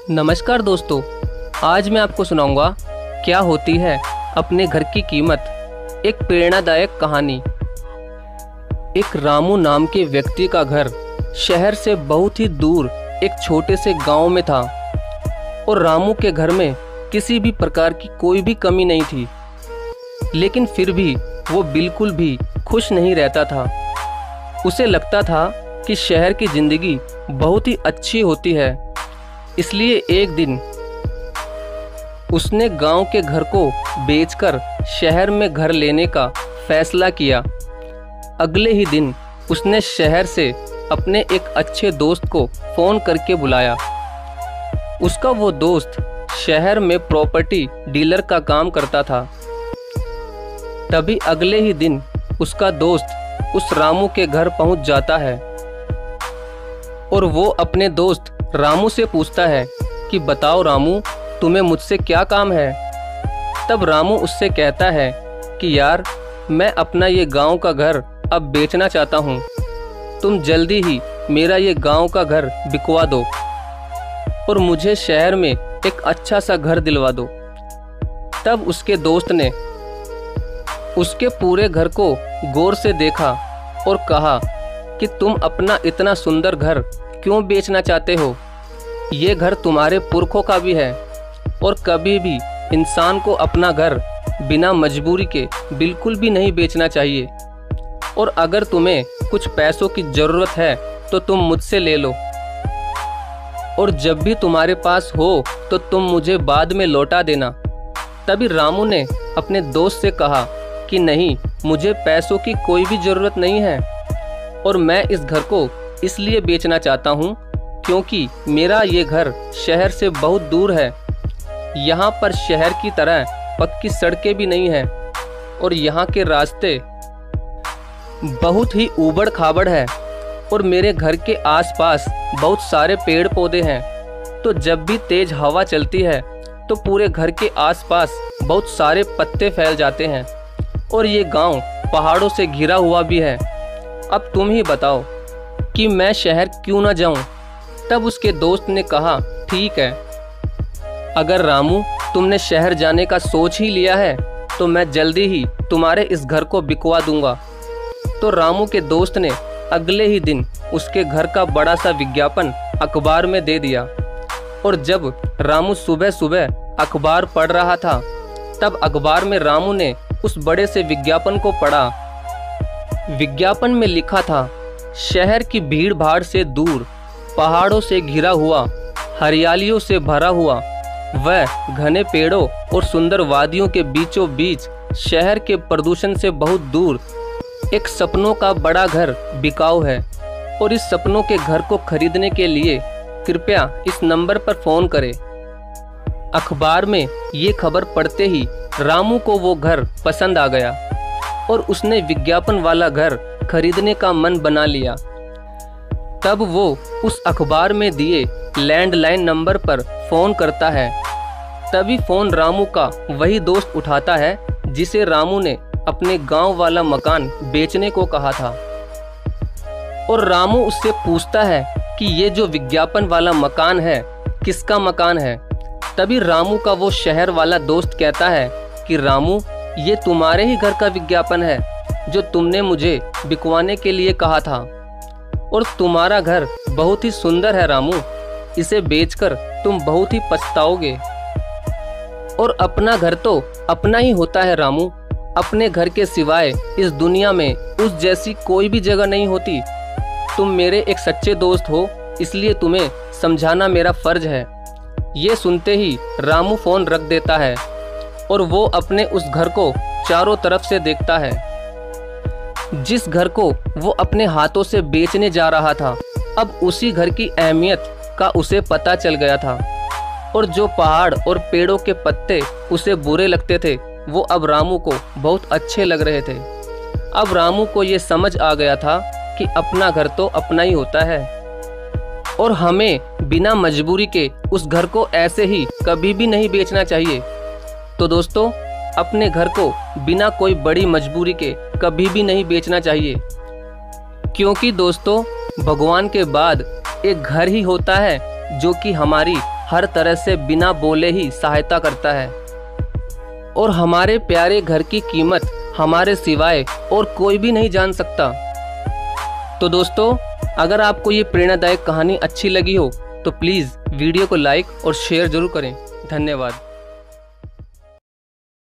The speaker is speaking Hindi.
नमस्कार दोस्तों, आज मैं आपको सुनाऊंगा क्या होती है अपने घर की कीमत। एक प्रेरणादायक कहानी। एक रामू नाम के व्यक्ति का घर शहर से बहुत ही दूर एक छोटे से गांव में था और रामू के घर में किसी भी प्रकार की कोई भी कमी नहीं थी, लेकिन फिर भी वो बिल्कुल भी खुश नहीं रहता था। उसे लगता था कि शहर की ज़िंदगी बहुत ही अच्छी होती है, इसलिए एक दिन उसने गांव के घर को बेचकर शहर में घर लेने का फैसला किया। अगले ही दिन उसने शहर से अपने एक अच्छे दोस्त को फ़ोन करके बुलाया। उसका वो दोस्त शहर में प्रॉपर्टी डीलर का काम करता था। तभी अगले ही दिन उसका दोस्त उस रामू के घर पहुंच जाता है और वो अपने दोस्त रामू से पूछता है कि बताओ रामू, तुम्हें मुझसे क्या काम है। तब रामू उससे कहता है कि यार, मैं अपना ये गांव का घर अब बेचना चाहता हूँ। तुम जल्दी ही मेरा ये गांव का घर बिकवा दो और मुझे शहर में एक अच्छा सा घर दिलवा दो। तब उसके दोस्त ने उसके पूरे घर को गौर से देखा और कहा कि तुम अपना इतना सुंदर घर क्यों बेचना चाहते हो। ये घर तुम्हारे पुरखों का भी है और कभी भी इंसान को अपना घर बिना मजबूरी के बिल्कुल भी नहीं बेचना चाहिए। और अगर तुम्हें कुछ पैसों की ज़रूरत है तो तुम मुझसे ले लो और जब भी तुम्हारे पास हो तो तुम मुझे बाद में लौटा देना। तभी रामू ने अपने दोस्त से कहा कि नहीं, मुझे पैसों की कोई भी ज़रूरत नहीं है और मैं इस घर को इसलिए बेचना चाहता हूँ क्योंकि मेरा ये घर शहर से बहुत दूर है। यहाँ पर शहर की तरह पक्की सड़कें भी नहीं हैं और यहाँ के रास्ते बहुत ही ऊबड़ खाबड़ है और मेरे घर के आसपास बहुत सारे पेड़ पौधे हैं, तो जब भी तेज हवा चलती है तो पूरे घर के आसपास बहुत सारे पत्ते फैल जाते हैं और ये गांव पहाड़ों से घिरा हुआ भी है। अब तुम ही बताओ कि मैं शहर क्यों ना जाऊं। तब उसके दोस्त ने कहा, ठीक है, अगर रामू तुमने शहर जाने का सोच ही लिया है तो मैं जल्दी ही तुम्हारे इस घर को बिकवा दूंगा। तो रामू के दोस्त ने अगले ही दिन उसके घर का बड़ा सा विज्ञापन अखबार में दे दिया और जब रामू सुबह सुबह अखबार पढ़ रहा था तब अखबार में रामू ने उस बड़े से विज्ञापन को पढ़ा। विज्ञापन में लिखा था, शहर की भीड़ भाड़ से दूर, पहाड़ों से घिरा हुआ, हरियालियों से भरा हुआ, वह घने पेड़ों और सुंदर वादियों के बीचों बीच शहर के प्रदूषण से बहुत दूर एक सपनों का बड़ा घर बिकाऊ है और इस सपनों के घर को खरीदने के लिए कृपया इस नंबर पर फ़ोन करें। अखबार में ये खबर पढ़ते ही रामू को वो घर पसंद आ गया और उसने विज्ञापन वाला घर खरीदने का मन बना लिया। तब वो उस अखबार में दिए लैंडलाइन नंबर पर फ़ोन करता है। तभी फ़ोन रामू का वही दोस्त उठाता है जिसे रामू ने अपने गांव वाला मकान बेचने को कहा था और रामू उससे पूछता है कि ये जो विज्ञापन वाला मकान है किसका मकान है। तभी रामू का वो शहर वाला दोस्त कहता है कि रामू, ये तुम्हारे ही घर का विज्ञापन है जो तुमने मुझे बिकवाने के लिए कहा था और तुम्हारा घर बहुत ही सुंदर है रामू, इसे बेचकर तुम बहुत ही पछताओगे। और अपना घर तो अपना ही होता है रामू, अपने घर के सिवाय इस दुनिया में उस जैसी कोई भी जगह नहीं होती। तुम मेरे एक सच्चे दोस्त हो, इसलिए तुम्हें समझाना मेरा फर्ज है। ये सुनते ही रामू फ़ोन रख देता है और वो अपने उस घर को चारों तरफ से देखता है। जिस घर को वो अपने हाथों से बेचने जा रहा था, अब उसी घर की अहमियत का उसे पता चल गया था और जो पहाड़ और पेड़ों के पत्ते उसे बुरे लगते थे वो अब रामू को बहुत अच्छे लग रहे थे। अब रामू को ये समझ आ गया था कि अपना घर तो अपना ही होता है और हमें बिना मजबूरी के उस घर को ऐसे ही कभी भी नहीं बेचना चाहिए। तो दोस्तों, अपने घर को बिना कोई बड़ी मजबूरी के कभी भी नहीं बेचना चाहिए, क्योंकि दोस्तों भगवान के बाद एक घर ही होता है जो कि हमारी हर तरह से बिना बोले ही सहायता करता है और हमारे प्यारे घर की कीमत हमारे सिवाय और कोई भी नहीं जान सकता। तो दोस्तों, अगर आपको ये प्रेरणादायक कहानी अच्छी लगी हो तो प्लीज़ वीडियो को लाइक और शेयर जरूर करें। धन्यवाद।